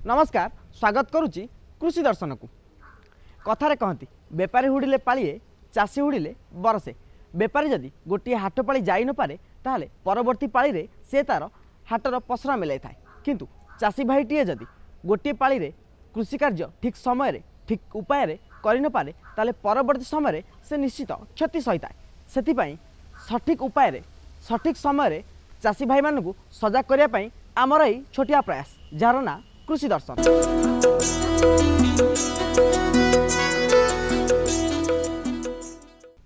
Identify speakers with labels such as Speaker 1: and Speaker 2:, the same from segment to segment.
Speaker 1: नमस्कार स्वागत करुच्ची कृषि दर्शन को कथार कहती बेपारी हुड़िले पालिए चाषी हुड़िले बरसे बेपारी जदि गोटे हाट पाली जाई न पारे ताहले परवर्ती पाली रे से तार हाटर पसरा मिलाई थाए किंतु चाषी भाईटीए जदि गोटे पाली रे कृषि कार्य ठीक समय ठीक उपाय करि न पारे ताहले परवर्ती समय से निश्चित क्षति सही थाए से सठिक उपाय सठिक समय चाषी भाई मानू सजग करने आमर यही छोटिया प्रयास जार ना कृषि दर्शन।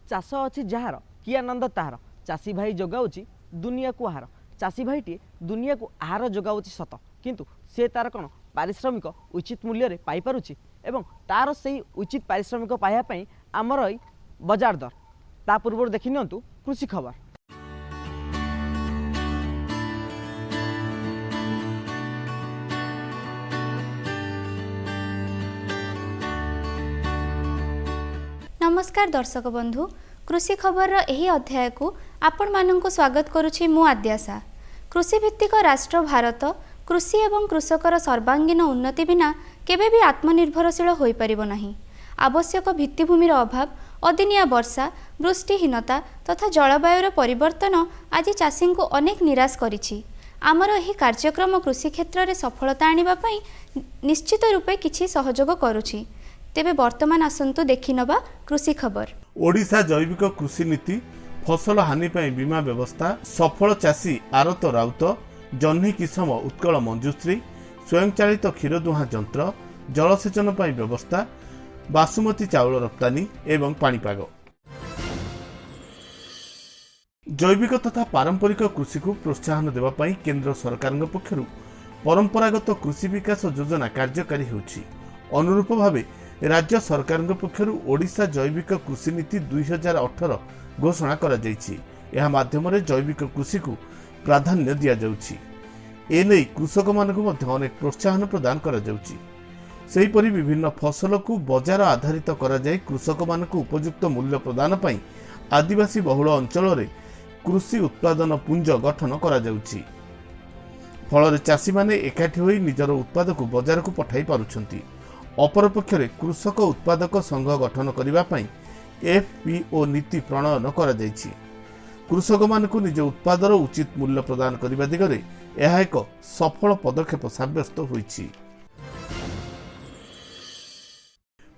Speaker 1: चाष अच्छी जार कि आनंद ताहार चाषी भाई जोगाऊँच दुनिया को आहार चाषी भाईटी दुनिया को आहार जोगाऊँच सत किंतु से तार कौन पारिश्रमिक उचित मूल्य पाई पारुछि एवं तार से उचित पारिश्रमिक पाइबापी आमर यही बजार दर ता पूर्व देखि नियंतु कृषि खबर।
Speaker 2: नमस्कार दर्शक बंधु कृषि खबर यही अध्याय को आपण मानक स्वागत करुछि मु आद्याशा। कृषि भित्तिक राष्ट्र भारत कृषि एवं कृषकर सर्वांगीन उन्नति बिना केबे भी आत्मनिर्भरशील होई परिबो नाही। आवश्यक भित्तिभूमिर अभाव अदिनिया वर्षा वृष्टिहीनता तथा जलवायुर परिवर्तन आज चाषी को अनेक निराश करिछि। आमर यही कार्यक्रम कृषि क्षेत्र में सफलता आनिबा पई निश्चित रूपे किछि सहयोग करुछि। तेबे वर्तमान आसंतु देखि नबा कृषि खबर।
Speaker 3: ओडिशा जैविक कृषि नीति फसल हानि पाई बीमा व्यवस्था सफल चाषी आरत राउत जह्नी किसम उत्कल मंजुश्री स्वयंचालित क्षीर दुहा जंत्र जलसेचन पाई व्यवस्था बासुमती चाउल रप्तानी एवं पाणीपाग। जैविक तथा पारंपरिक कृषि को प्रोत्साहन देवा पाई केंद्र सरकार पक्षरु परंपरागत कृषि विकास योजना कार्यकारी होउछि। अनुरूप भावे राज्य सरकार पक्षरु ओडिशा जैविक कृषि नीति 2018 घोषणा करा जायछि। एहा माध्यम जैविक कृषि को प्राधान्य दिया जाउछि। एने कृषक मानकु मध्ये अनेक प्रोत्साहन प्रदान करा जाउछि। सेहीपरि विभिन्न फसल को बजार आधारित करा जाय कृषक मानकु उपयुक्त मूल्य प्रदान पाई आदिवासी बहुल अंचल रे कृषि उत्पादन पुंज गठन करा जाउछि। फल चाषी माने एकाठी होई निजर उत्पाद को बजार को पठाई पारुछंती। अपरपक्षरे कृषक उत्पादक संघ गठन करिबा पई एफपीओ नीति प्रणयन करा जायछि। कृषक मानकु निज उत्पादर उचित मूल्य प्रदान करिबा दिगरे एहा एक सफल पदक्षेप साब्यस्त होईछि।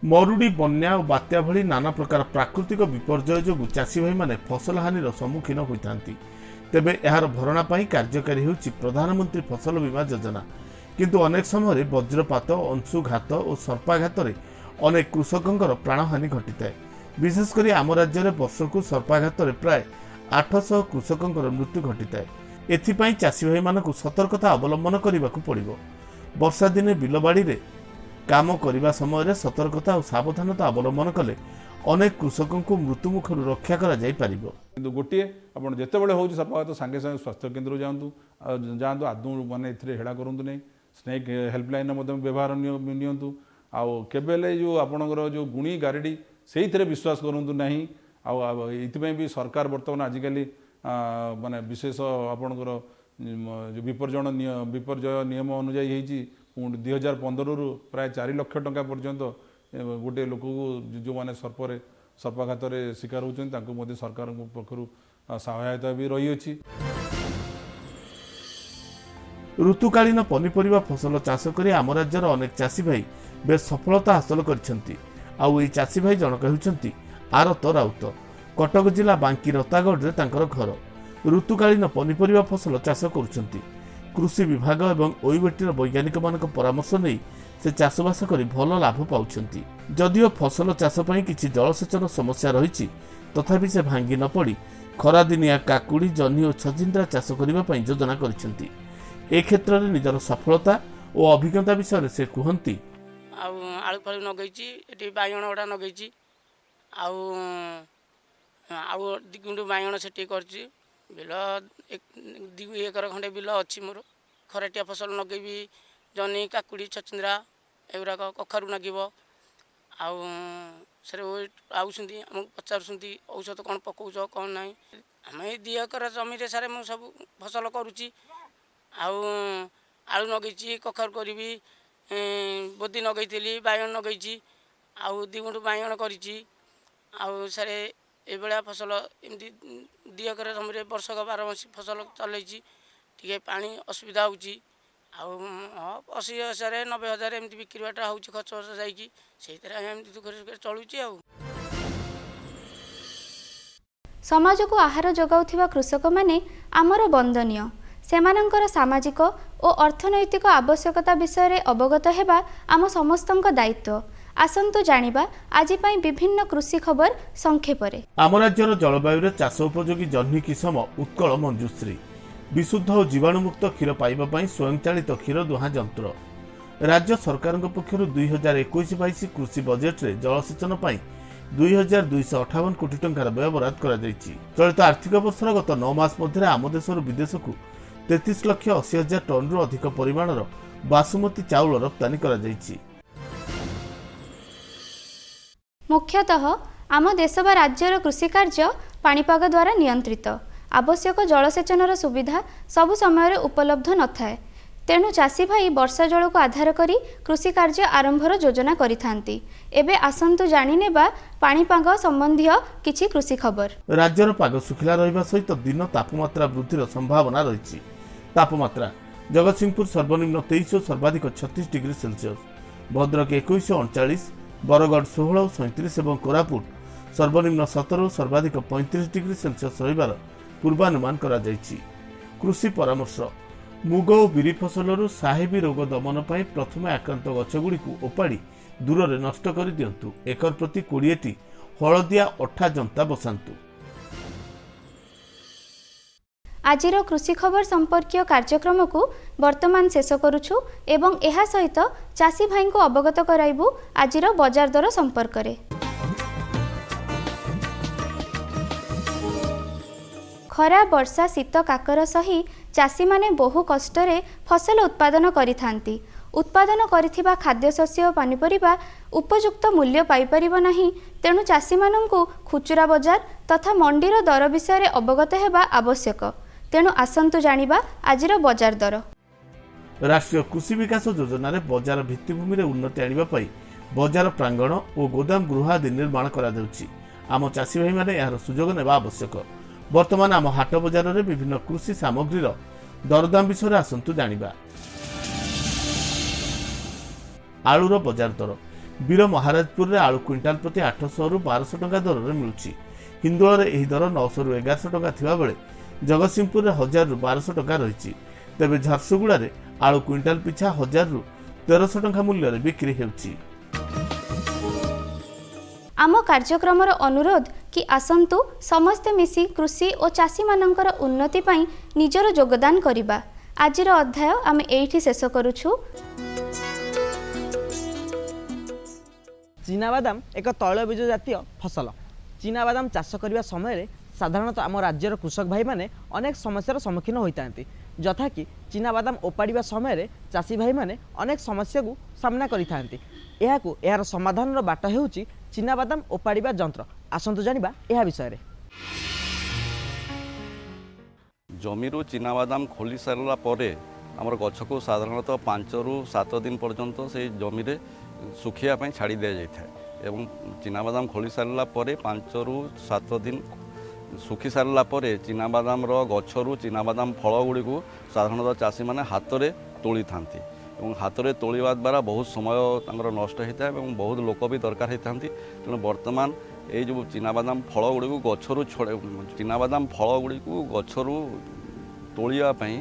Speaker 3: मरुड़ी बन्या और बात्या भली नाना प्रकार प्राकृतिक विपर्यय जोगु चाषी भाई माने फसल हानिर सम्मुखीन होइतांती। तेबे एहार भरणा पई कार्यकारी हेउछि प्रधानमंत्री फसल बीमा योजना। किंतु अनेक समय वज्रपात अंशुघात और सर्पाघात अनेक कृषकंकर प्राणहानि घटी है। विशेषकर आम राज्य में वर्षक सर्पाघात प्राय 800 कृषकंकर मृत्यु घटी है। एथिपाई चाषी भाई मानक सतर्कता अवलंबन करने को पड़ो। वर्षा दिने बिलबाड़ी रे काम करने समय सतर्कता और सावधानता अवलंबन कले अनेक कृषकों को मृत्युमुखर रक्षा करा जाई परिबो।
Speaker 4: गोटे आपन जेतेबेले होउछि सर्पाघात संगे संगे स्वास्थ्य केन्द्र जातु आदौ माने एथिरे हेडा करंतु नै स्नेक हेल्पलाइन व्यवहार नियंतु आउ केबेले जो आपणकर जो गुणी गारेडी से विश्वास करूँ ना आईपाई भी सरकार बर्तमान आजिकल माने विशेष आपणकर जो विपर्यय नियम अनुजाई होती 2015 रु प्राय 4 लाख टंका पर्यंत गोटे लोक को जो मैंने सर्पाघात शिकार होती सरकार पक्षर सहायता भी रही अछि।
Speaker 3: ऋतुकालीन पनीपरिबा फसल चाष करी आम राज्यर अनेक चाषी भाई बेस सफलता हासिल करछंती। आउ एई चाषी भाई जनक हेउछंती आरत राउत। कटक जिला बांकी रतागढ़ रे तांकर घर। ऋतुकालीन पनीपरिबा फसल चाष करुछंती। कृषि विभाग एवं ओइवेटीर वैज्ञानिक मानक परामर्श नै से चाषबास करी भल लाभ पाउछंती। जदिओ फसल चाष पई किछि जलसेचन समस्या रहिछि तथापि से भांगी न पड़ी खरादिनिया काकुड़ी जह्नी और छजिंद्रा चाष करिबा पई योजना करिछंती। ए क्षेत्र में निजर सफलता और अभिज्ञता विषय से कहती
Speaker 5: आलू फालू नगेची ये बाइगण गुड़ा नगेची दिगुंडू बाइगण से बिल 2 एकर खंडे बिल अच्छी मोर खराटिया फसल नगेबी जनी काकुड़ी छचिंद्रा एगुराक कखारू नगीब आउसंती आमको पचारुंती औषध कौन पकाउछ कौन ना आम 2 एकर जमी सारे मुझे सब फसल करुच्ची आलू नगेची कखारू करी ବୋଦି ଲଗେଇଥିଲି, ବାଇଗଣ ଲଗେଇଛି, ଆଉ 2 ଗୁଣ୍ଠ ବାଇଗଣ କରିଛି। ଆଉ ସାରେ ଏଭଳିଆ ଫସଲ ଏମିତି 2 ଏକର ଜମିରେ ବର୍ଷକ 12 ମାସ ଫସଲ ଚଲେଇଛି। ଟିକେ ପାଣି ଅସୁବିଧା ହେଉଛି। ଆଉ 80,000 90,000 ଏମିତି ବିକ୍ରି ବାଟା ହେଉଛି ଖର୍ଚ୍ଚ ବର୍ଷ ଯାଇକି, ସେଇଥିରେ ଏମିତି ଦୁଃଖରେ ସୁଖରେ ଚଳୁଛି ଆଉ।
Speaker 2: ସମାଜକୁ ଆହାର ଯୋଗାଉଥିବା କୃଷକମାନେ ଆମର ବନ୍ଦନୀୟ। ସେମାନଙ୍କର ସାମାଜିକ ଓ ଅର୍ଥନୈତିକ ଆବଶ୍ୟକତା ବିଷୟରେ ଅବଗତ ହେବା ଆମ ସମସ୍ତଙ୍କ ଦାୟିତ୍ୱ। ଆସନ୍ତୁ ଜାଣିବା ଆଜି ପାଇଁ ବିଭିନ୍ନ କୃଷି ଖବର ସଂକ୍ଷେପରେ।
Speaker 3: ଆମ ରାଜ୍ୟର ଜଳବାୟୁରେ ଚାଷ ଉପଯୋଗୀ ଜହ୍ନି କିସମ ଉତ୍କଳ ମଞ୍ଜୁଶ୍ରୀ। ବିଶୁଦ୍ଧ ଓ ଜୀବାଣୁମୁକ୍ତ କ୍ଷୀର ପାଇବା ପାଇଁ ସ୍ୱୟଂଚାଳିତ କ୍ଷୀର ଦୁହାଁ ଯନ୍ତ୍ର। ରାଜ୍ୟ ସରକାରଙ୍କ ପକ୍ଷରୁ 2021-22 କୃଷି ବଜେଟ୍ରେ ଜଳସେଚନ ପାଇଁ 2,258 କୋଟି ଟଙ୍କାର ବ୍ୟୟ ବରାଦ କରାଯାଇଛି। ଚଳିତ ଆର୍ଥିକ ବର୍ଷର ଗତ 9 ମାସ ମଧ୍ୟରେ ଆମ ଦେଶରୁ ବିଦେଶକୁ 33,80,000 ଟନ୍ରୁ ଅଧିକ ପରିମାଣର ବାସୁମତୀ ଚାଉଳ ରପ୍ତାନୀ କରାଯାଇଛି।
Speaker 2: ମୁଖ୍ୟତଃ ଆମ ଦେଶ ବା ରାଜ୍ୟର କୃଷି କାର୍ଯ୍ୟ ପାଣିପାଗ ଦ୍ୱାରା ନିୟନ୍ତ୍ରିତ। ଆବଶ୍ୟକ ଜଳସେଚନର ସୁବିଧା ସବୁ ସମୟରେ ଉପଲବ୍ଧ ନଥାଏ। ତେଣୁ ଚାଷୀ ଭାଇ ବର୍ଷା ଜଳକୁ ଆଧାର କରି କୃଷି କାର୍ଯ୍ୟ ଆରମ୍ଭର ଯୋଜନା କରିଥାନ୍ତି। ଏବେ ଆସନ୍ତୁ ଜାଣିନେବା ପାଣିପାଗ ସମ୍ବନ୍ଧୀୟ କିଛି କୃଷି ଖବର।
Speaker 3: ରାଜ୍ୟର ପାଗ ଶୁଖିଲା ରହିବା ସହିତ ଦିନ ତାପମାତ୍ରା ବୃଦ୍ଧିର ସମ୍ଭାବନା ରହିଛି। ତାପମାତ୍ରା ଜଗତସିଂହପୁର ସର୍ବନିମ୍ନ 23 ଓ ସର୍ବାଧିକ 36 ଡିଗ୍ରୀ ସେଲସିୟସ୍, ଭଦ୍ରକ 21 ଓ 39, ବରଗଡ଼ 16 ଓ 37 ଏବଂ କୋରାପୁଟ ସର୍ବନିମ୍ନ 17 ଓ ସର୍ବାଧିକ 35 ଡିଗ୍ରୀ ସେଲସିୟସ୍ ରହିବାର ପୂର୍ବାନୁମାନ କରାଯାଇଛି। କୃଷି ପରାମର୍ଶ। ମୁଗ ଓ ବିରି ଫସଲରୁ ସାହେବୀ ରୋଗ ଦମନ ପାଇଁ ପ୍ରଥମେ ଆକ୍ରାନ୍ତ ଗଛଗୁଡ଼ିକୁ ଓପାଡ଼ି ଦୂରରେ ନଷ୍ଟ କରିଦିଅନ୍ତୁ। ଏକର ପ୍ରତି 20ଟି ହଳଦିଆ ଅଠା ଜନ୍ତା ବସାନ୍ତୁ।
Speaker 2: ଆଜିର କୃଷି ଖବର ସମ୍ପର୍କୀୟ କାର୍ଯ୍ୟକ୍ରମକୁ ବର୍ତ୍ତମାନ ଶେଷ କରୁଛୁ ଏବଂ ଏହା ସହିତ ଚାଷୀ ଭାଇଙ୍କୁ ଅବଗତ କରାଇବୁ ଆଜିର ବଜାର ଦର ସମ୍ପର୍କରେ। ଖରା ବର୍ଷା ଶୀତ କାକର ସହି ଚାଷୀମାନେ ବହୁ କଷ୍ଟରେ ଫସଲ ଉତ୍ପାଦନ କରିଥାନ୍ତି। ଉତ୍ପାଦନ କରିଥିବା ଖାଦ୍ୟଶସ୍ୟ ଓ ପନିପରିବା ଉପଯୁକ୍ତ ମୂଲ୍ୟ ପାଇପାରିବ ନାହିଁ। ତେଣୁ ଚାଷୀମାନଙ୍କୁ ଖୁଚୁରା ବଜାର ତଥା ମଣ୍ଡିର ଦର ବିଷୟରେ ଅବଗତ ହେବା ଆବଶ୍ୟକ। ତେଣୁ ଆସନ୍ତୁ ଜାଣିବା ଆଜିର ବଜାର ଦର।
Speaker 3: ରାଷ୍ଟ୍ରୀୟ କୃଷି ବିକାଶ ଯୋଜନାରେ ବଜାର ଭିତ୍ତିଭୂମିରେ ଉନ୍ନତି ଆଣିବା ପାଇଁ ବଜାର ପ୍ରାଙ୍ଗଣ ଓ ଗୋଦାମ ଗୃହ ଆଦି ନିର୍ମାଣ କରାଯାଉଛି। ଆମ ଚାଷୀ ଭାଇମାନେ ଏହାର ସୁଯୋଗ ନେବା ଆବଶ୍ୟକ। ବର୍ତ୍ତମାନ ଆମ ହାଟ ବଜାରରେ ବିଭିନ୍ନ କୃଷି ସାମଗ୍ରୀର ଦରଦାମ ବିଷୟରେ ଆସନ୍ତୁ ଜାଣିବା। ଆଳୁର ବଜାର ଦର। ବୀର ମହାରାଜପୁରରେ ଆଳୁ କ୍ୱିଣ୍ଟାଲ ପ୍ରତି 800ରୁ 1200 ଟଙ୍କା ଦରରେ ମିଳୁଛି। ହିନ୍ଦୋଳରେ ଏହି ଦର 900ରୁ 1100 ଟଙ୍କା ଥିବାବେଳେ ଜଗତସିଂହପୁରରେ 1000ରୁ 1200 ଟଙ୍କା ରହିଛି। ତେବେ ଝାରସୁଗୁଡ଼ାରେ ଆଳୁ କ୍ୱିଣ୍ଟାଲ ପିଛା 1000ରୁ 1300 ଟଙ୍କା ମୂଲ୍ୟରେ ବିକ୍ରି ହେଉଛି।
Speaker 2: ଆମ କାର୍ଯ୍ୟକ୍ରମର ଅନୁରୋଧ କି ଆସନ୍ତୁ ସମସ୍ତେ ମିଶି କୃଷି ଓ ଚାଷୀମାନଙ୍କର ଉନ୍ନତି ପାଇଁ ନିଜର ଯୋଗଦାନ କରିବା। ଆଜିର ଅଧ୍ୟାୟ ଆମେ ଏଇଠି ଶେଷ କରୁଛୁ।
Speaker 1: চীনাবাদাম ଏକ তୈଳବୀଜ ଜାତୀୟ ଫସଲ। চীনাবাଦାମ ଚାଷ କରିବା ସମୟରେ ସାଧାରଣତଃ ଆମ ରାଜ୍ୟର କୃଷକ ଭାଇମାନେ ଅନେକ ସମସ୍ୟାର ସମ୍ମୁଖୀନ ହୋଇଥାନ୍ତି। ଯଥାକି ଚୀନାବାଦାମ ଓପାଡ଼ିବା ସମୟରେ ଚାଷୀ ଭାଇମାନେ ଅନେକ ସମସ୍ୟାକୁ ସାମ୍ନା କରିଥାନ୍ତି। ଏହାର ସମାଧାନର ବାଟ ହେଉଛି ଚୀନାବାଦାମ ଓପାଡ଼ିବା ଯନ୍ତ୍ର। ଆସନ୍ତୁ ଜାଣିବା ଏହା ବିଷୟରେ।
Speaker 6: ଜମିରୁ ଚିନାବାଦାମ ଖୋଲି ସାରିଲା ପରେ ଆମର ଗଛକୁ ସାଧାରଣତଃ 5ରୁ 7 ଦିନ ପର୍ଯ୍ୟନ୍ତ ସେଇ ଜମିରେ ଶୁଖିବା ପାଇଁ ଛାଡ଼ି ଦିଆଯାଇଥାଏ ଏବଂ ଚିନାବାଦାମ ଖୋଲି ସାରିଲା ପରେ 5ରୁ 7 ଦିନ ଶୁଖି ସାରିଲା ପରେ ଚିନାବାଦାମର ଗଛରୁ ଚିନାବାଦାମ ଫଳ ଗୁଡ଼ିକୁ ସାଧାରଣତଃ ଚାଷୀମାନେ ହାତରେ ତୋଳିଥାନ୍ତି ଏବଂ ହାତରେ ତୋଳିବା ଦ୍ୱାରା ବହୁତ ସମୟ ତାଙ୍କର ନଷ୍ଟ ହୋଇଥାଏ ଏବଂ ବହୁତ ଲୋକ ବି ଦରକାର ହୋଇଥାନ୍ତି। ତେଣୁ ବର୍ତ୍ତମାନ ଏଇ ଯେଉଁ ଚିନାବାଦାମ ଫଳ ଗୁଡ଼ିକୁ ଚିନାବାଦାମ ଫଳ ଗୁଡ଼ିକୁ ଗଛରୁ ତୋଳିବା ପାଇଁ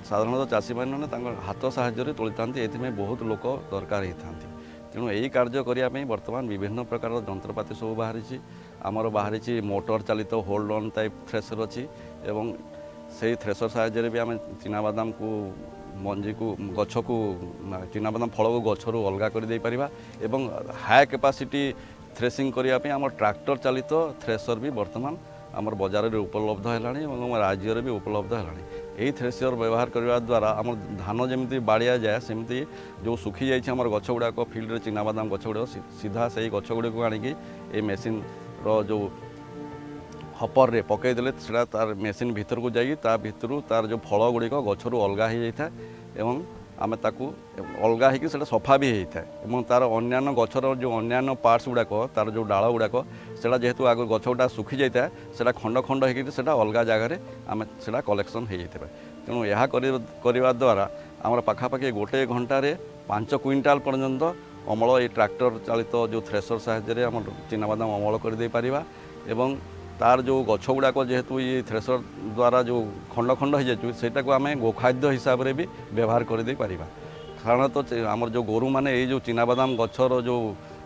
Speaker 6: ସାଧାରଣତଃ ଚାଷୀମାନେ ତାଙ୍କ ହାତ ସାହାଯ୍ୟରେ ତୋଳିଥାନ୍ତି। ଏଥିପାଇଁ ବହୁତ ଲୋକ ଦରକାର ହୋଇଥାନ୍ତି। ତେଣୁ ଏହି କାର୍ଯ୍ୟ କରିବା ପାଇଁ ବର୍ତ୍ତମାନ ବିଭିନ୍ନ ପ୍ରକାରର ଯନ୍ତ୍ରପାତି ସବୁ ବାହାରିଛି। ଆମର ବାହାରିଛି ମୋଟର ଚାଳିତ ହୋଲ୍ଡ ଅନ୍ ଟାଇପ୍ ଥ୍ରେସର ଅଛି ଏବଂ ସେଇ ଥ୍ରେସର ସାହାଯ୍ୟରେ ବି ଆମେ ଚିନାବାଦାମକୁ ଗଛକୁ ଚିନାବାଦାମ ଫଳକୁ ଗଛରୁ ଅଲଗା କରିଦେଇପାରିବା ଏବଂ ହାଇ କାପାସିଟି ଥ୍ରେସିଂ କରିବା ପାଇଁ ଆମର ଟ୍ରାକ୍ଟର ଚାଳିତ ଥ୍ରେସର ବି ବର୍ତ୍ତମାନ ଆମର ବଜାରରେ ଉପଲବ୍ଧ ହେଲାଣି ଏବଂ ରାଜ୍ୟରେ ବି ଉପଲବ୍ଧ ହେଲାଣି। ଏହି ଥ୍ରେସର ବ୍ୟବହାର କରିବା ଦ୍ୱାରା ଆମର ଧାନ ଯେମିତି ବାଡ଼ିଆ ଯାଏ ସେମିତି ଯେଉଁ ଶୁଖିଯାଇଛି ଆମର ଗଛ ଗୁଡ଼ାକ ଫିଲ୍ଡରେ ଚିନାବାଦାମ ଗଛ ଗୁଡ଼ାକ ସିଧା ସେଇ ଗଛ ଗୁଡ଼ିକୁ ଆଣିକି ଏଇ ମେସିନ୍ର ଯେଉଁ ହପରରେ ପକାଇଦେଲେ ସେଇଟା ତାର ମେସିନ୍ ଭିତରକୁ ଯାଇକି ତା ଭିତରୁ ତାର ଯେଉଁ ଫଳ ଗୁଡ଼ିକ ଗଛରୁ ଅଲଗା ହୋଇଯାଇଥାଏ ଏବଂ आम ताकू अलग होकर सफा भी होता है और तार अन्य गचर जो अन्य पार्ट्स गुड़ाक तार जो डाल गुड़ाक से जेहेतु आग गछ गुड़ा सुखी जाता है से खंड खंड होकर अलग जगार आम से कलेक्शन हो जाता है। तेणु यह करने द्वारा आमर पाखापाखि गोटे घंटे 5 क्विंटाल पर्यंत अमल ये ट्रैक्टर चालित जो थ्रेसर साहाय्य आम चिनाबादाम अमल कर दे पारिबा एवं तार जो गछ गुड़ाक जेहेतु ये थ्रेसर द्वारा जो खंड खंड हो जाए सेटा को आम गोखाद्य हिसाब से भी व्यवहार कर दे पारिबा। साधारणतः आमर जो गोरु मैंने ये जो चिनाबादाम गछर जो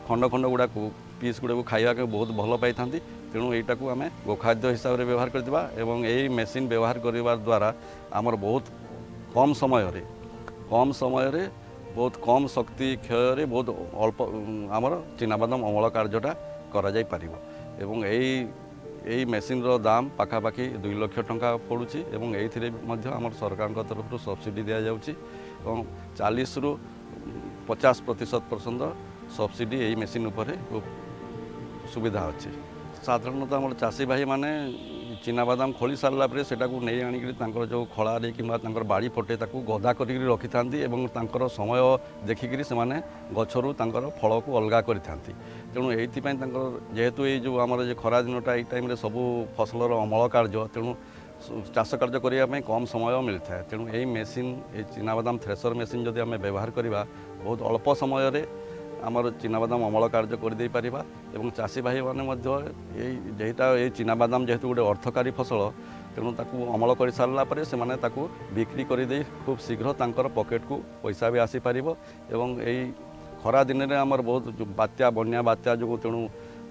Speaker 6: खंड खंड गुड़ाक पीस गुड़ा को खाइबा के बहुत भल पाई था। तेणु यहीटा को आम गोखाद्य हिसाब से व्यवहार करवा एवं यही मेसीन व्यवहार करने द्वारा आमर बहुत कम समय बहुत कम शक्ति क्षय बहुत अल्प आमर चिनाबादाम अमल कार्यटा करा जाई पारिबो एवं यही मेसीन रो दाम पाखापाखि 2 लाख टंका पड़ुछि एवं एथिरे मध्य आमर सरकार तरफ सब्सिडी दिया जाउछि एवं 40 रु 50% पर्यंत सब्सिडी यही मेसीन उपरे सुविधा अच्छी। साधारणतः आम चाषी भाई माने चिनाबादाम खोली सारा पर से नहीं आणिक जो खलारे कि बाड़ी पटे गदा कर रखी था और समय देखिक से गचरू फल को अलग करी तेणु ये जेहेतु ये जो आम खरा दिनटा ये टाइम सब फसलर अमल कार्य तेणु चाष कार्य करने कम समय मिलता है। तेणु यही मेसीन ये चिनाबादाम थ्रेसर मेसीन जदि आम व्यवहार करवा बहुत अल्प समय आमर चिनाबादाम अमल कार्य कर दे पारिबा एवं चाषी भाई माने जेटा ये चिनाबादाम जेहेतु गोटे अर्थकारी फसल तेणु ताकू अमल कर सारा पर से माने ताकू बिक्री कर दे खूब शीघ्र तांकर पॉकेट को पैसा भी आसी पारिबो एवं यही खरा दिन में आमर बहुत जो बात्या बन्या बात्या जो तेणु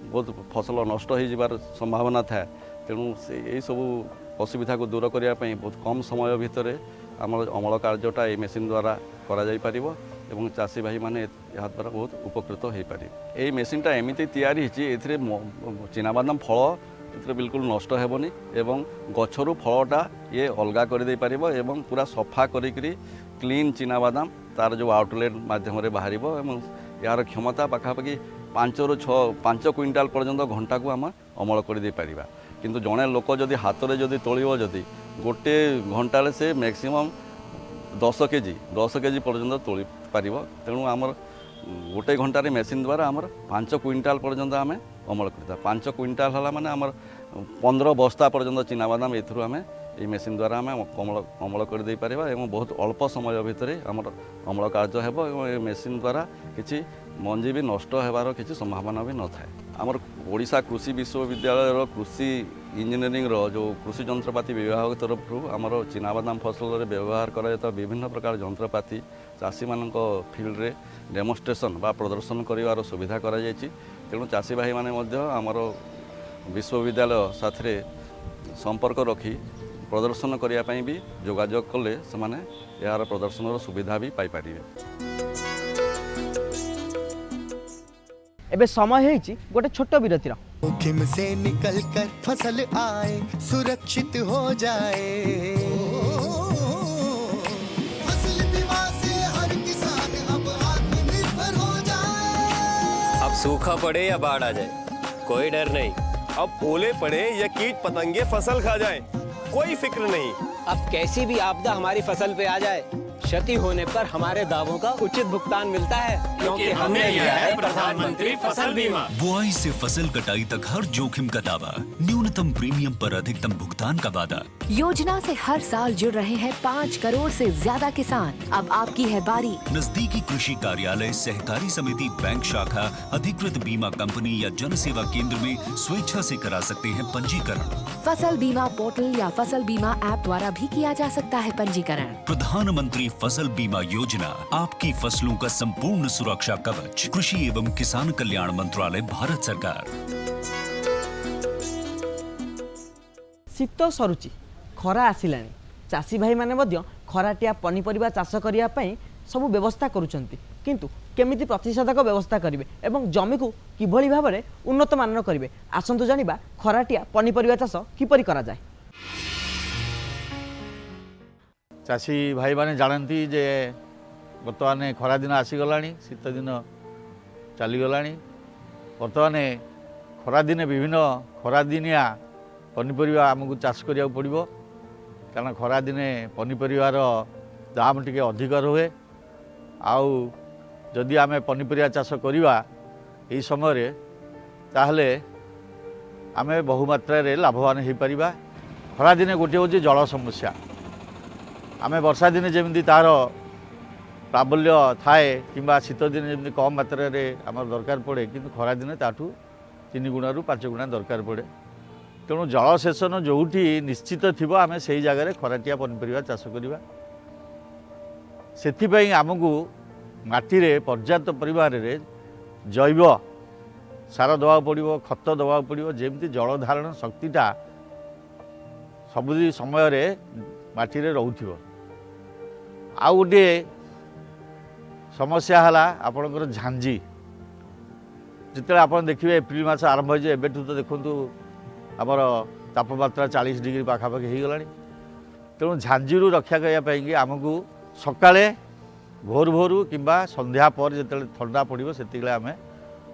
Speaker 6: बहुत फसल नष्ट हो जिबार संभावना था। तेणु से यही सब असुविधा को दूर करने बहुत कम समय भितर आमर अमल कार्यटा ये मेसीन द्वारा करा जाई पारिबो एवं चाषी भाई माने यहाँ द्वारा बहुत उपकृत हो पारे। यही मेसीनटा एमती तैयारी एथिरे चिनाबादाम फल एथिरे बिल्कुल नष्ट हेबनी एवं गछरू फलटा ये अलग कर दे पारिबो एवं पूरा सफा करिकरी क्लीन चिनाबादाम तार जो आउटलेट माध्यम बाहर एवं यार क्षमता पाखापाखि 5 क्विंटाल पर्यंत घंटा को आम अमल कर दे पारिबा। किंतु जड़े लोक जदि हाथ में जदि तोलिबो जदि गोटे घंटा से मैक्सिमम 10 केजी पर्यंत तोली पारिबो। तेणु आमर गोटे घंटे मेसीन द्वारा आमर 5 क्विंटाल पर्यंत आम अमल करता 5 क्विंटाल है माने आमर 15 बस्ता पर्यंत चिनाबादाम एथुरु आम ये मेसीन द्वारा आम अमल कर दे पारिबा एवं बहुत अल्प समय भितर आमर अमल कार्य हेबो एवं ये मेसीन द्वारा किछि मंजी भी नष्ट हेबार किछि संभावना भी न थाए। आमर ओडिशा कृषि विश्वविद्यालय कृषि इंजीनियरिंग जो कृषि जंत्रपाति विभाग तरफ आमर चिनाबादाम फसल व्यवहार करा विभिन्न प्रकार जंत्रपाति चाषी मानक फील्ड रे डेमोन्स्ट्रेशन बा प्रदर्शन करिवार सुविधा करा जायछि। तेणु चाषी भाई माने मध्य आमर विश्वविद्यालय साथरे संपर्क रखी प्रदर्शन करने ପାଇଁ भी जोगाजोग कले से माने यार प्रदर्शन सुविधा भी पाई पारिबे।
Speaker 1: एबे समय है गोटे छोट विरतिर
Speaker 7: जोखिम से निकल कर फसल आए सुरक्षित हो जाए फसल बीमा से हर किसान अब आत्मनिर्भर हो जाए।
Speaker 8: अब सूखा पड़े या बाढ़ आ जाए कोई डर नहीं,
Speaker 9: अब ओले पड़े या कीट पतंगे फसल खा जाए कोई फिक्र नहीं।
Speaker 10: अब कैसी भी आपदा हमारी फसल पे आ जाए क्षति होने पर हमारे दावों का उचित भुगतान मिलता है क्योंकि हमने लिया है प्रधानमंत्री फसल बीमा।
Speaker 11: बुआई से फसल कटाई तक हर जोखिम का दावा, न्यूनतम प्रीमियम पर अधिकतम भुगतान का वादा।
Speaker 12: योजना से हर साल जुड़ रहे हैं 5 करोड़ से ज्यादा किसान। अब आपकी है बारी।
Speaker 11: नजदीकी कृषि कार्यालय, सहकारी समिति, बैंक शाखा, अधिकृत बीमा कंपनी या जन सेवा केंद्र में स्वेच्छा से करा सकते हैं पंजीकरण।
Speaker 12: फसल बीमा पोर्टल या फसल बीमा ऐप द्वारा भी किया जा सकता है पंजीकरण।
Speaker 11: प्रधानमंत्री फसल बीमा योजना, आपकी फसलों का संपूर्ण सुरक्षा कवच। कृषि एवं किसान कल्याण मंत्रालय, भारत सरकार।
Speaker 1: शीत सरुचि खरा आसिलानी चाषी भाई माने मध्य खराटिया पनीपरिबा चाष करिया पई सब व्यवस्था करूछंती किंतु केमिति प्रतिषेधक व्यवस्था करिवे एवं जमी को किभली भाबरे उन्नत मानन करिवे आसंतु जानिबा खराटिया पनीपरिबा चाष किपरि करा जाय।
Speaker 13: चाषी भाई माने जानती जे बर्तमान खरा दिन आसीगलानी, शीत दिन चलीगलानी। बर्तमान खरा दिन विभिन्न खरा दिनिया पनीपरिबा आमको चाष करिया पड़िबो कारण खरा दिने पनीपरिबार दाम टिके अधिक रुहे आउ जदि आमे पनीपरिया चाष करवा यही समय ताहले आमे बहुमात्रा लाभवान हो पार। खरा दिने गोटे हूँ जल समस्या। आमे वर्षा दिने जमी तार प्राबल्य थाए कि शीत दिन जमी कम मात्रा आम दरकार पड़े कि खरा दिने ताठू 3 गुणा 5 गुणा दरकार पड़े। तेणु जलसेचन जोठी निश्चित थी आम से जगह खराटिया पनीपरिया चाष करवा। से आमको माटी पर्याप्त परिमाण में जैव सार दवा पड़ो, खत दवा पड़ो, जमी जल धारण शक्तिटा सब समय माटी रोथ। आउ गोटे समस्या है आपणकर झांझी। जिते आप देखिए एप्रिल मास आरंभ हो एबेठू तो देखु आमर तापमात्रा 40 डिग्री पाखापाखि हो गला। तेणु झांझी रक्षा करने आमको सकाळे भोर भोर कि संध्या पर जो ठंडा पड़ो से आम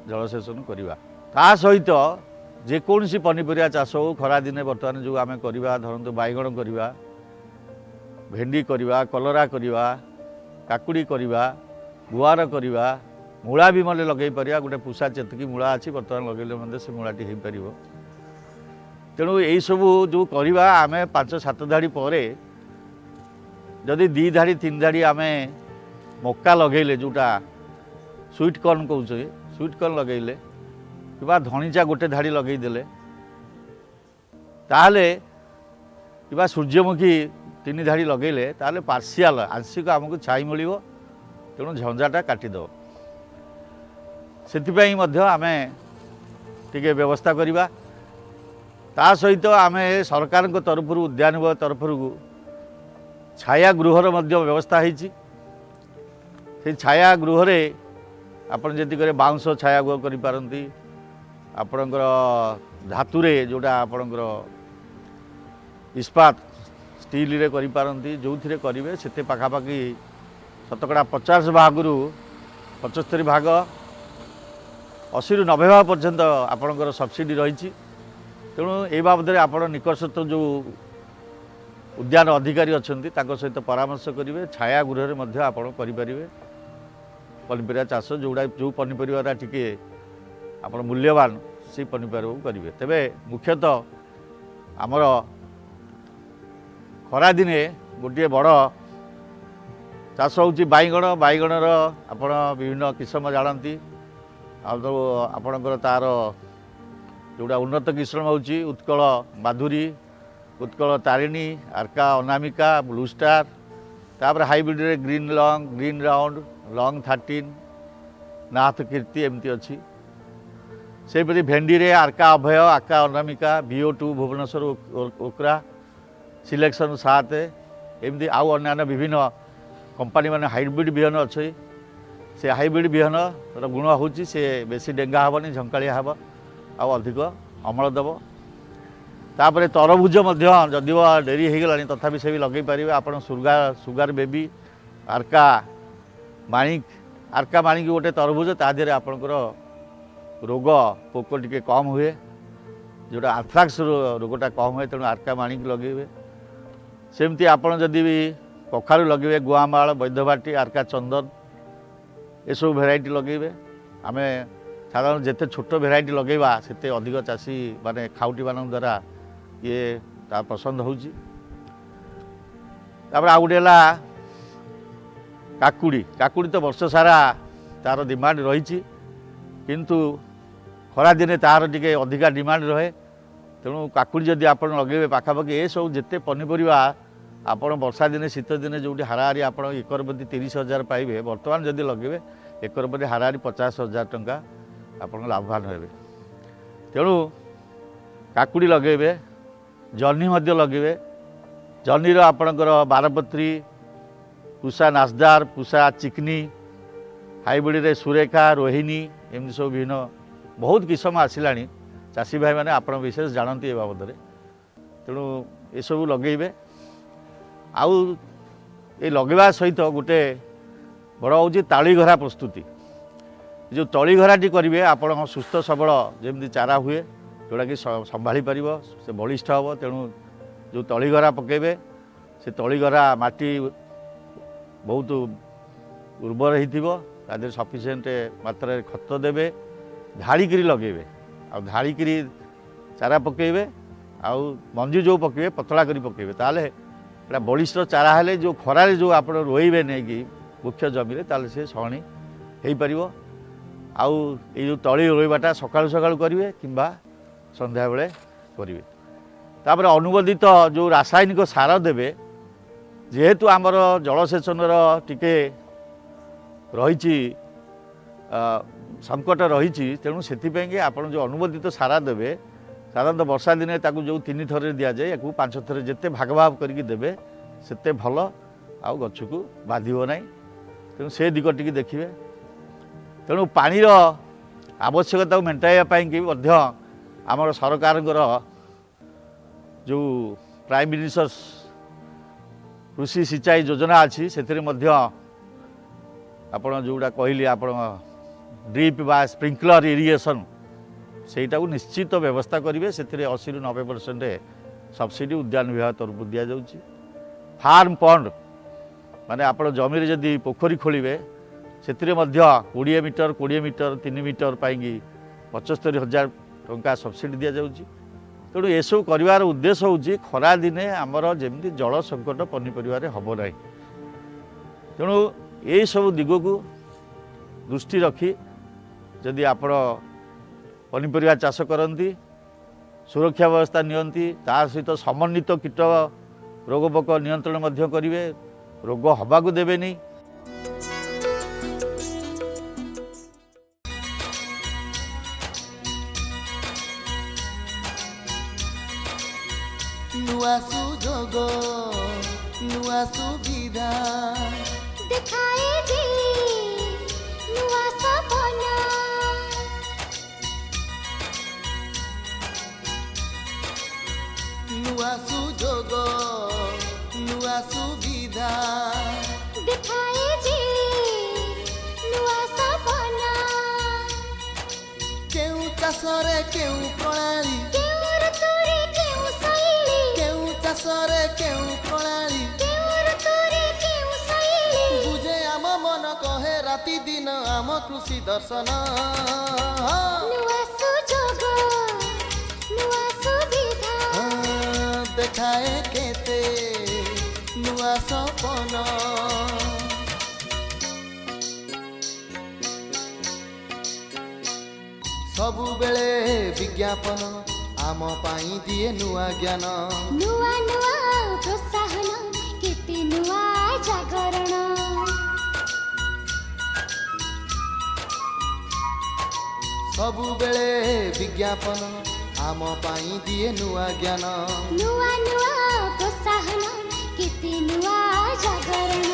Speaker 13: जलसेचन करवा। ता सहित जेकोसी पनीपरिया चाष हो खरा दिने बर्तमान जो आम करवा धरतु बैगण करवा, भेंडी करवा, कलरा करवा, काकुड़ी करवा, गुआर करवा, मूला भी मतलब लगे पार। गोटे पुषा चेतकी मूला अच्छी बर्तमान लगे से मूलाटी हो पार। तेणु यही सबू जो करवा आम 5-7 धाड़ी पर जदि 2 धाड़ी 3 धाड़ी आम मक्का लगेले जोटा स्वीट कॉर्न कहूँ स्वीट कॉर्न लगेले कि धनीचा गोटे धाड़ी लगेदेले ताहले कि सूर्यमुखी 3 धाड़ी लगेले ताहले पार्शियाल आंशिक आमको छाई मिल। तेणु झंझाटा काटिदेव। से आम टे व्यवस्था करवा। ता सहित आम सरकार तरफ उद्यान विभाग तरफ छाया गृहर व्यवस्था होती। से छाया गृह आपड़ जी बाउंश छाया गृह करपारती आपणकर धातुरे जोटा आपणकर इस्पात स्टील रे करपारती जो थे करेंगे से पाखापाखि शतकड़ा 50 भाग रु 75 भाग 80 रु 90 भाग पर्यंत आपणकर सब्सिडी रही। तेणु ये बाबद आप निकटस्थ जो उद्यान अधिकारी अच्छा सहित परामर्श करेंगे। छाया गृह में आप पनीपरिया चाष जोड़ा जो पनीपरिया टिके आप मूल्यवान से पनीपरिया करेंगे। तेरे मुख्यतः आमर खरा दिने गोटे बड़ चाष हूँ बैगण। बैगणर आप विभिन्न किस्म जानती आपणकर तार जोड़ा उन्नत किस्म हूँ उत्कल माधुरी, उत्कल तारिणी, आर्का अनामिका, ब्लू स्टार, तापर हाइब्रिड रे green long, green round, long 13, नाथ कीर्ति एमती अच्छी। से भेंडी रे आर्का अभय, आर्का अनामिका, VO2 भुवनेश्वर ओकरा, सिलेक्शन 7 एमती आउ अन्य विभिन्न कंपनी माने हाइब्रिड बिहन अच्छे। से हाइब्रिड बिहन गुण हूँ से बेसी डेंगा हेनी, झंकालिया हे आउ अधिक अमल देव। तापर तरभुज जदि डेरी हो गला तथापि से भी लगे पारे। आप सुगार बेबी, आर्का माणिक, आर्का माणिक गोटे तरभुज तादेह आपणकर रोग पोक टिके कम हुए, जोटा आंथ्राक्स रोगटा कम हुए। तेणु आर्का माणिक लगे। सेमती आपड़ जदि भी कखारू लगे गुआमाल, वैद्यवाटी, आर्का चंदन एसबू भेराइटी लगे। आम साधारण जिते छोट भेराइटी लगेगा सेते अधिक चाषी माने खाउटी मान द्वारा ये ता पसंद होची। तापर आउ गोटे काकुड़ी। काकुड़ी तो वर्ष सारा तार डिमांड रही किंतु खरा दिने तार टिके अधिका डिमांड रहे। तेणु काकुड़ी जदि आप लगे पाखापाखि ये सब जिते पनीपरिया आप वर्षा दिने शीत दिने जो हाराहारी आप एकर प्रति 30,000 पाइबे, बर्तमान जदि लगे एकर प्रति हाराहारी 50,000 टंका आप लाभवान हे। तेणु काकुड़ी लगे, जह्नी लगे। जह्नीर आपणकर बारपत्री, पुषा नासदार, पुषा चिकनी, हाइब्रिड रे सुरेखा, रोहिणी एमती सब विभिन्न बहुत किस्म आसला। चाषी भाई मैंने आप विशेष जानती बाबद में। तेणु ये सब लगे। आउ ये लगेवा सहित गोटे बड़ हूँ तालीघरा प्रस्तुति। जो तलीघराटी करेंगे आप सुस्थ सबल जमी चारा हुए जोड़ा कि संभाली पार से बलिष्ठ हम। तेणु जो तलीघरा पकेबे से तलीघरा माटी बहुत उर्वर होती सफिसीयंट मात्रा खत देवे धाड़िकी लगे धाड़िकी चारा पकेबे आउ मंजी जो पकेबे पतला करी पकेबे ताले एटा बलिष्ठ चारा हेले जो खरारे जो आप रोइबे नहीं कि मुख्य जमी ताले से सहणी हो पार आउ ये जो तली रोइबाटा सकाळु सकाळु करेंगे किंबा संध्या बेले करेंगे तापर अनुमोदित जो रासायनिक सार देवे जेहेतु आमर जलसेचन टिके रही संकट रही तेणु से आप जो अनुमोदित सारा देवे साधारणतः वर्षा दिने ताकू जो 3 थर दि जाए या 5 थर जिते भाग भाग करके देवे सेते भल आ गछ को बाधिब ना तेणु से दिग टी देखिए तेणु पानीर आवश्यकता मेटाइवाई आमर सरकार जो प्राइम मिनिस्टर्स कृषि सिंचाई योजना अच्छी से आपण जोड़ा कहली आप ड्रिप बा स्प्रिंकलर इरिगेशन सेटा निश्चित व्यवस्था करेंगे से 80 ରୁ 90% सब्सिडी उद्यान विभाग तरफ दि जाऊँगी फार्म पंड माने आप जमी जदि पोखरी खोलिए से 20 मीटर 3 मीटर पाई 75,000 टंका सब्सिडी दि जाऊँगी तेणु ये सब कर उद्देश्य हूँ खरा दिने आमर जमी जल संकट पनीपर हम ना तेणु ये सब दिग को दृष्टि रखी जदि आप पनीपरिया चाष करती सुरक्षा व्यवस्था नियंती ता सहित समन्वित कीट रोगपोक नियंत्रण करेंगे रोग हवा को देवेनी
Speaker 7: नुआ सुजोग नुआ सुविधा दिखाए दे नुआ सपना नुआ सुजोग नुआ सुविधा दिखाए दे नुआ सपना केउ चाषरे केउ प्रणाली केउ ऋतुरे केउ शैली केउ चाषरे केउ प्रणाली कहे राति दिन आम कृषि दर्शन नुआ सुजोग नुआ सुविधा देखाए केते नुआ सपन सबु बेले विज्ञापन आम पाई दिए नुआ ज्ञान नुआ नुआ प्रोत्साहन केते नुआ जागरण सबु बेले विज्ञापन आम पाई दिए नुआ ज्ञान नुआ नुआ प्रोत्साहन केते नुआ जागरण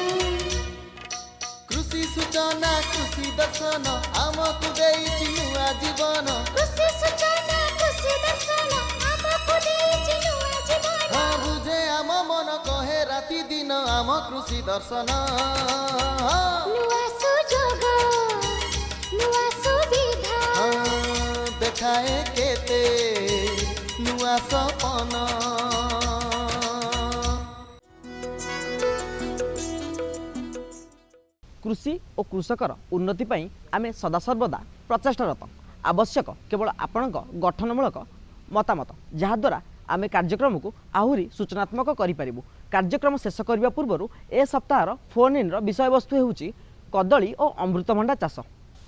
Speaker 7: कृषि सूचना कृषि दर्शन आमको देइछि नुआ जीवन कृषि सूचना कृषि दर्शन आमको देइछि नुआ जीवन हाँ बुझे आम मन कहे राति दिन आम कृषि दर्शन नुआ सुजोग नुआ सुविधा देखाए केते नुआ सपन
Speaker 1: कृषि और कृषकर उन्नति पई आमे सदासर्वदा प्रचेष्टारत आवश्यक केवल आपणक गठनमूलक मतामत जहाद्वारा आमे कार्यक्रम को आहुरी सूचनात्मक करिपारिबु। कार्यक्रम शेष करबा पूर्वरु ए सप्ताहर फोन इन विषय वस्तु हेउची कदली और अमृतभंडा चाष।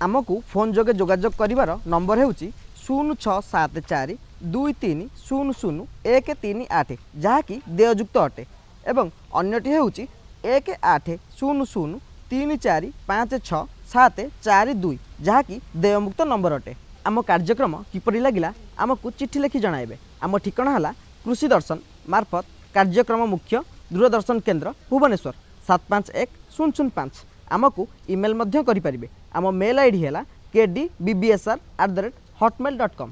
Speaker 1: आमको फोन जोगे जोगाजोग करिवार नंबर हेउची 0674 23000138 जहाँकि देययुक्त अटे एवं अन्यटी हेउची 1800345672 जहाँकि देयमुक्त नंबर अटे। आम कार्यक्रम किपरि लागिला आमको चिट्ठी लिखि जणाइबे। आम ठिकाना हला कृषि दर्शन मार्फत कार्यक्रम मुख्य दूरदर्शन केंद्र भुवनेश्वर 751005। आमको ईमेल मध्य करि परिबे। आम मेल आईडी है kdbbsr@hotmail.com।